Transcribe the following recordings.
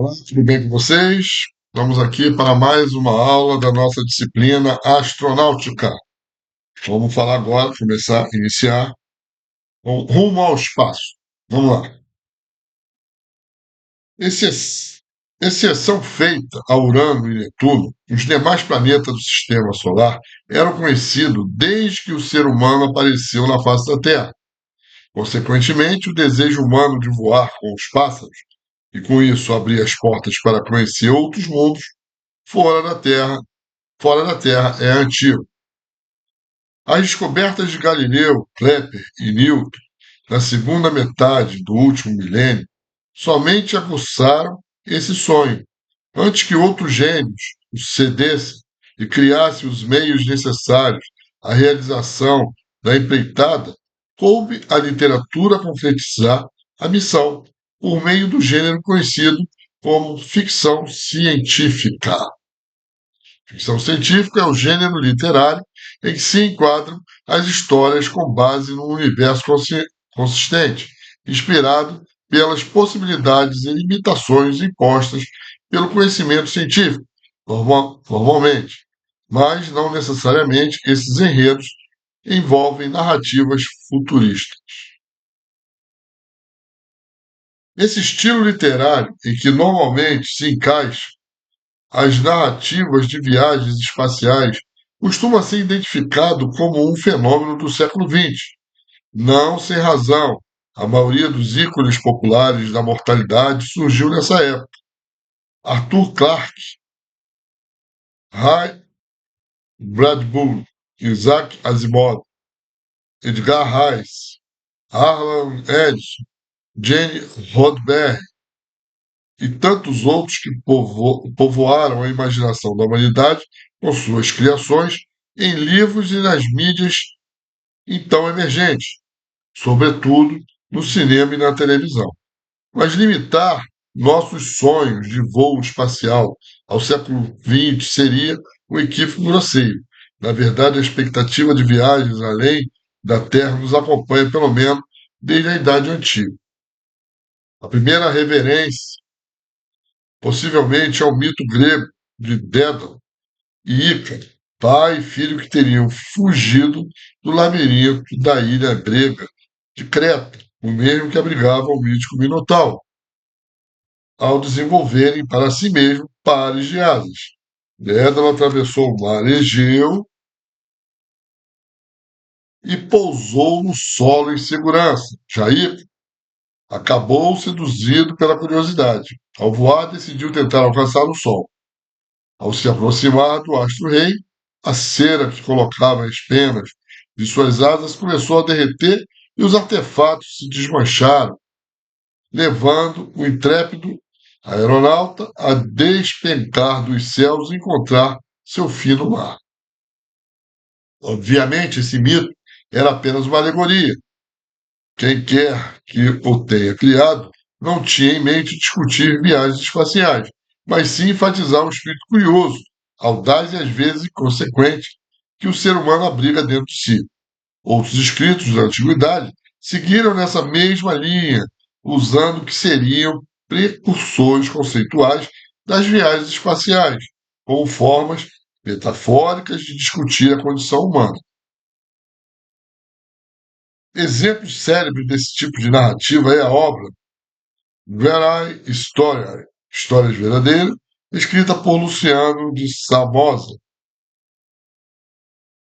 Olá, tudo bem com vocês? Vamos aqui para mais uma aula da nossa disciplina astronáutica. Vamos falar agora, iniciar com rumo ao espaço. Vamos lá. Exceção feita a Urano e Netuno, os demais planetas do sistema solar eram conhecidos desde que o ser humano apareceu na face da Terra. Consequentemente, o desejo humano de voar com os pássaros e, com isso, abrir as portas para conhecer outros mundos fora da Terra é antigo. As descobertas de Galileu, Kepler e Newton na segunda metade do último milênio somente aguçaram esse sonho, antes que outros gênios o cedessem e criassem os meios necessários à realização da empreitada. Coube à literatura concretizar a missão por meio do gênero conhecido como ficção científica. Ficção científica é o gênero literário em que se enquadram as histórias com base num universo consistente, inspirado pelas possibilidades e limitações impostas pelo conhecimento científico, normalmente, mas não necessariamente esses enredos envolvem narrativas futuristas. Esse estilo literário, em que normalmente se encaixa as narrativas de viagens espaciais, costuma ser identificado como um fenômeno do século XX. Não sem razão. A maioria dos ícones populares da mortalidade surgiu nessa época. Arthur Clarke, Ray Bradbury, Isaac Asimov, Edgar Rice, Harlan Ellison, Jane Roddenberry e tantos outros que povoaram a imaginação da humanidade com suas criações em livros e nas mídias então emergentes, sobretudo no cinema e na televisão. Mas limitar nossos sonhos de voo espacial ao século XX seria um equívoco grosseiro. Na verdade, a expectativa de viagens além da Terra nos acompanha pelo menos desde a Idade Antiga. A primeira reverência, possivelmente, ao mito grego de Dédalo e Ícaro, pai e filho que teriam fugido do labirinto da ilha grega de Creta, o mesmo que abrigava o mítico Minotauro, ao desenvolverem para si mesmo pares de asas. Dédalo atravessou o mar Egeu e pousou no solo em segurança. Jair acabou seduzido pela curiosidade. Ao voar, decidiu tentar alcançar o sol. Ao se aproximar do astro-rei, a cera que colocava as penas de suas asas começou a derreter e os artefatos se desmancharam, levando o intrépido aeronauta a despencar dos céus e encontrar seu fim no mar. Obviamente, esse mito era apenas uma alegoria. Quem quer que o tenha criado não tinha em mente discutir viagens espaciais, mas sim enfatizar um espírito curioso, audaz e às vezes inconsequente que o ser humano abriga dentro de si. Outros escritos da antiguidade seguiram nessa mesma linha, usando o que seriam precursores conceituais das viagens espaciais, como formas metafóricas de discutir a condição humana. Exemplo célebre desse tipo de narrativa é a obra Verae Historiae, Histórias Verdadeiras, escrita por Luciano de Samoza.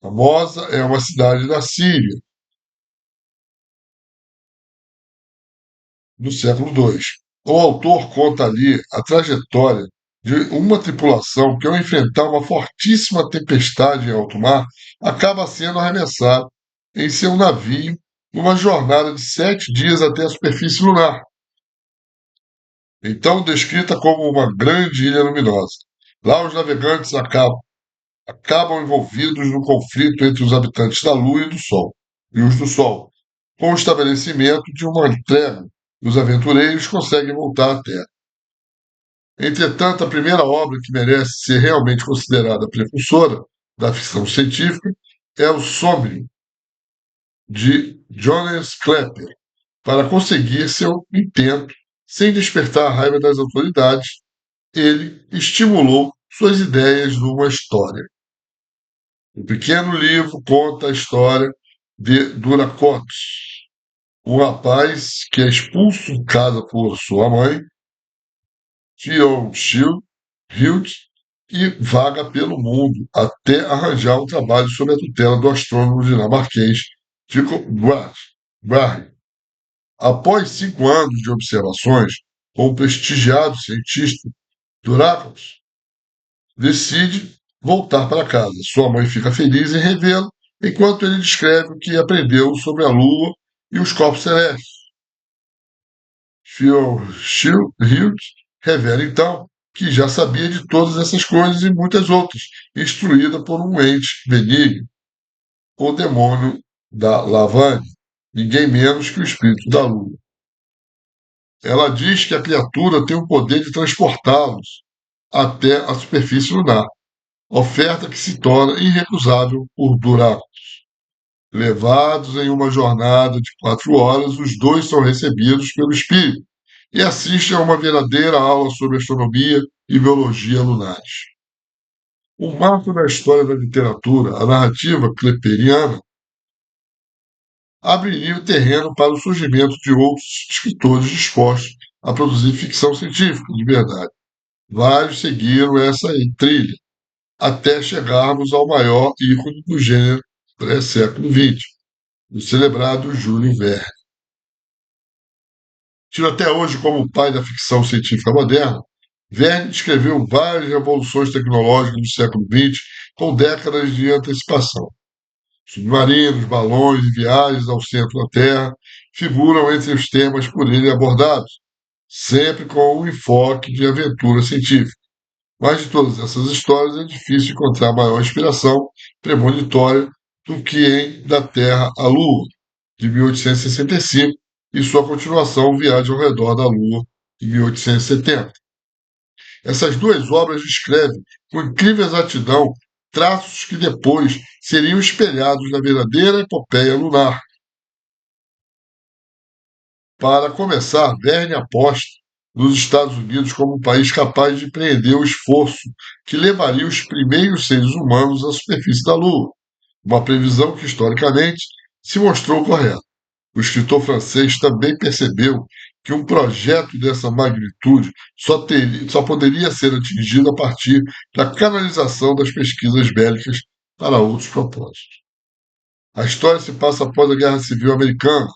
Samoza é uma cidade da Síria, no século II. O autor conta ali a trajetória de uma tripulação que, ao enfrentar uma fortíssima tempestade em alto mar, acaba sendo arremessada em seu navio numa jornada de 7 dias até a superfície lunar, então descrita como uma grande ilha luminosa. Lá os navegantes acabam envolvidos no conflito entre os habitantes da Lua e os do Sol, com o estabelecimento de uma trégua, e os aventureiros conseguem voltar à Terra. Entretanto, a primeira obra que merece ser realmente considerada precursora da ficção científica é o Sombrio, de Johannes Kepler. Para conseguir seu intento, Sem despertar a raiva das autoridades, ele estimulou suas ideias numa história. O pequeno livro conta a história de Duracotes, um rapaz que é expulso de casa por sua mãe, Hilt, e vaga pelo mundo até arranjar um trabalho sob a tutela do astrônomo dinamarquês Tycho Brahe. Após 5 anos de observações com o prestigiado cientista Duracotes, decide voltar para casa. Sua mãe fica feliz em revê-lo, enquanto ele descreve o que aprendeu sobre a Lua e os corpos celestes. Hilt revela então que já sabia de todas essas coisas e muitas outras, instruída por um ente benigno, o demônio da Lavânia, ninguém menos que o espírito da Lua. Ela diz que a criatura tem o poder de transportá-los até a superfície lunar, oferta que se torna irrecusável por Duraco. Levados em uma jornada de 4 horas, os dois são recebidos pelo espírito e assistem a uma verdadeira aula sobre astronomia e biologia lunares. Um marco na história da literatura, a narrativa kleperiana, abriria o terreno para o surgimento de outros escritores dispostos a produzir ficção científica de verdade. Vários seguiram essa trilha, até chegarmos ao maior ícone do gênero pré-século XX, o celebrado Júlio Verne. Tido até hoje como o pai da ficção científica moderna, Verne descreveu várias revoluções tecnológicas do século XX com décadas de antecipação. Submarinos, balões e viagens ao centro da Terra figuram entre os temas por ele abordados, sempre com um enfoque de aventura científica. Mas de todas essas histórias é difícil encontrar maior inspiração premonitória do que em Da Terra à Lua, de 1865, e sua continuação, Viagem ao Redor da Lua, de 1870. Essas duas obras descrevem, com incrível exatidão, traços que depois seriam espelhados na verdadeira epopeia lunar. Para começar, Verne aposta nos Estados Unidos como um país capaz de empreender o esforço que levaria os primeiros seres humanos à superfície da Lua, uma previsão que, historicamente, se mostrou correta. O escritor francês também percebeu que um projeto dessa magnitude só poderia ser atingido a partir da canalização das pesquisas bélicas para outros propósitos. A história se passa após a Guerra Civil Americana,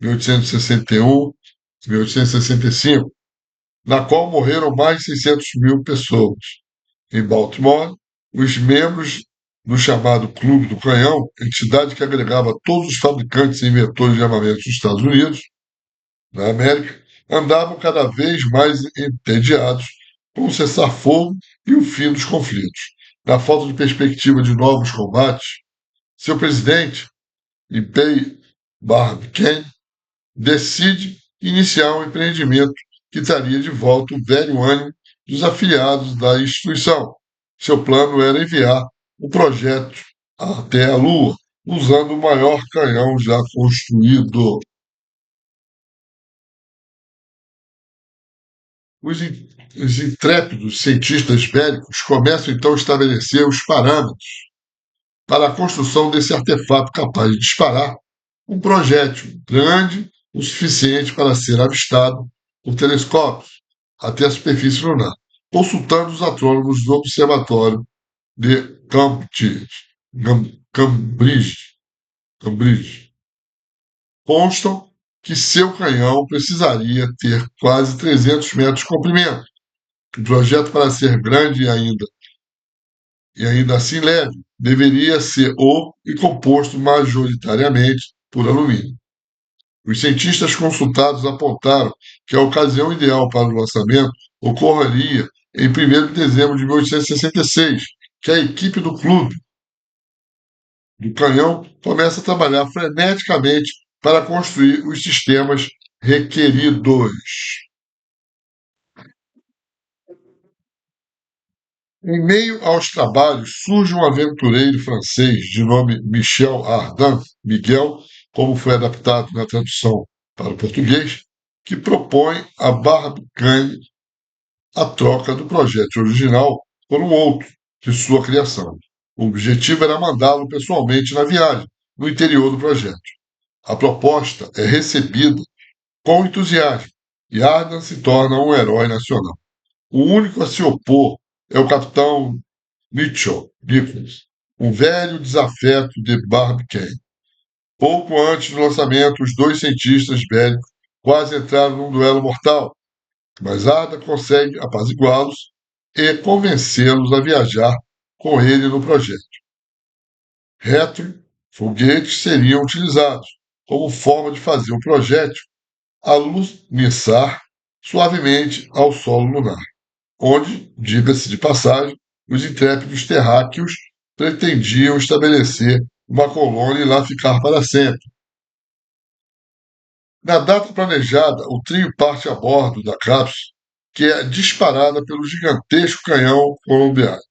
1861-1865, na qual morreram mais de 600 mil pessoas. Em Baltimore, os membros do chamado Clube do Canhão, entidade que agregava todos os fabricantes e inventores de armamentos dos Estados Unidos, na América, andavam cada vez mais entediados com o cessar-fogo e o fim dos conflitos. Na falta de perspectiva de novos combates, seu presidente, Ipei Barbicane, decide iniciar um empreendimento que traria de volta o velho ânimo dos afiliados da instituição. Seu plano era enviar o projeto até a Lua, usando o maior canhão já construído. Os intrépidos cientistas bélicos começam então a estabelecer os parâmetros para a construção desse artefato capaz de disparar um projétil grande o suficiente para ser avistado por telescópios até a superfície lunar, consultando os astrônomos do Observatório de Cambridge. Constam que seu canhão precisaria ter quase 300 metros de comprimento. O projeto, para ser grande e ainda assim leve, deveria ser e composto majoritariamente por alumínio. Os cientistas consultados apontaram que a ocasião ideal para o lançamento ocorreria em 1º de dezembro de 1866, que a equipe do clube do canhão começa a trabalhar freneticamente para construir os sistemas requeridos. Em meio aos trabalhos, surge um aventureiro francês de nome Michel Ardan, Miguel, como foi adaptado na tradução para o português, que propõe a Barbicane a troca do projétil original por um outro de sua criação. O objetivo era mandá-lo pessoalmente na viagem, no interior do projétil. A proposta é recebida com entusiasmo e Ardan se torna um herói nacional. O único a se opor é o capitão Mitchell Nichols, um velho desafeto de Barbicane. Pouco antes do lançamento, os dois cientistas bélicos quase entraram num duelo mortal, mas Ardan consegue apaziguá-los e convencê-los a viajar com ele no projeto. Foguetes seriam utilizados como forma de fazer o projétil aluniçar suavemente ao solo lunar, onde, diga-se de passagem, os intrépidos terráqueos pretendiam estabelecer uma colônia e lá ficar para sempre. Na data planejada, o trio parte a bordo da cápsula, que é disparada pelo gigantesco canhão colombiano,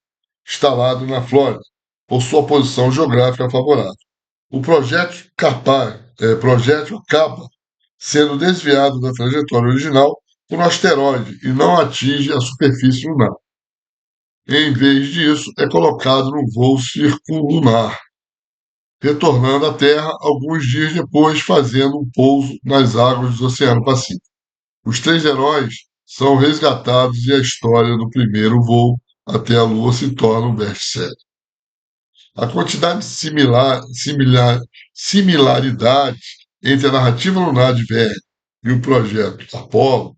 instalado na Flórida, por sua posição geográfica favorável. O projétil acaba sendo desviado da trajetória original por um asteroide e não atinge a superfície lunar. Em vez disso, é colocado num voo circulunar, retornando à Terra alguns dias depois, fazendo um pouso nas águas do Oceano Pacífico. Os três heróis são resgatados e a história do primeiro voo até a Lua se torna um best-seller. A quantidade de similaridades entre a narrativa lunar de Verne e o projeto Apollo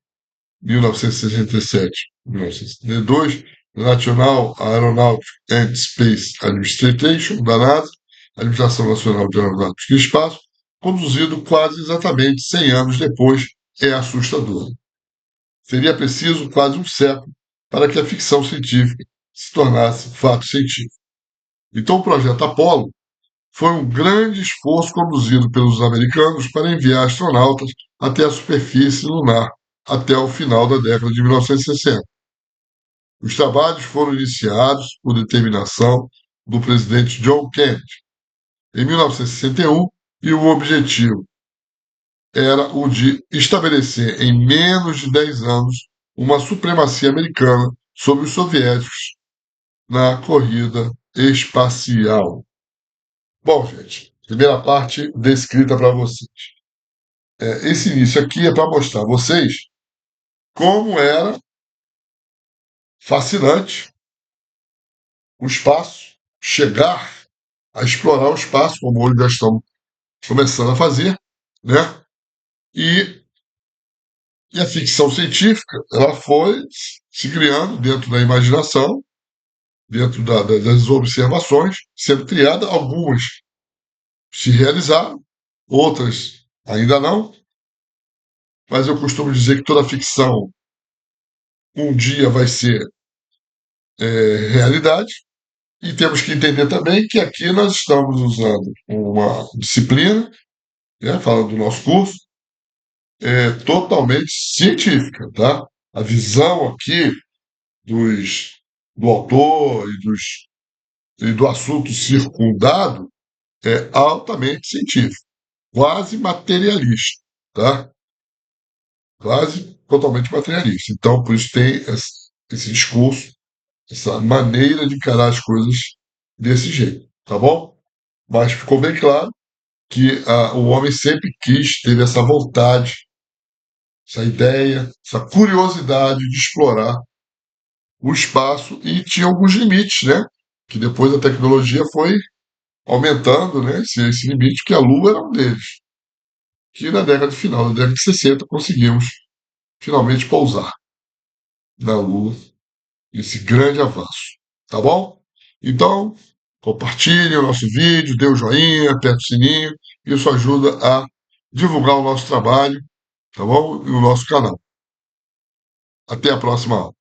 1967-1972, National Aeronautics and Space Administration, da NASA, Administração Nacional de Aeronáutica e Espaço, conduzido quase exatamente 100 anos depois, é assustador. Seria preciso quase um século para que a ficção científica se tornasse fato científico. Então, o projeto Apollo foi um grande esforço conduzido pelos americanos para enviar astronautas até a superfície lunar, até o final da década de 1960. Os trabalhos foram iniciados por determinação do presidente John Kennedy em 1961 e o objetivo era o de estabelecer em menos de 10 anos uma supremacia americana sobre os soviéticos na corrida espacial. Bom, gente, primeira parte descrita para vocês. Esse início aqui é para mostrar a vocês como era fascinante o espaço, chegar a explorar o espaço, como hoje já estão começando a fazer, né? E, e a ficção científica, ela foi se criando dentro da imaginação, dentro das observações, sendo criada, algumas se realizaram, outras ainda não, mas eu costumo dizer que toda ficção um dia vai ser realidade, e temos que entender também que aqui nós estamos usando uma disciplina, né, falando do nosso curso, totalmente científica, tá? A visão aqui do autor e do assunto circundado é altamente científico, quase materialista, tá? Quase totalmente materialista. Então, por isso tem esse discurso, essa maneira de encarar as coisas desse jeito, tá bom? Mas ficou bem claro que o homem sempre teve essa vontade, essa ideia, essa curiosidade de explorar o espaço e tinha alguns limites, né? Que depois a tecnologia foi aumentando, né? Esse limite, que a Lua era um deles. Que na final da década de 60 conseguimos finalmente pousar na Lua, esse grande avanço, tá bom? Então, compartilhe o nosso vídeo, dê o joinha, aperte o sininho, isso ajuda a divulgar o nosso trabalho, tá bom? E o nosso canal. Até a próxima aula.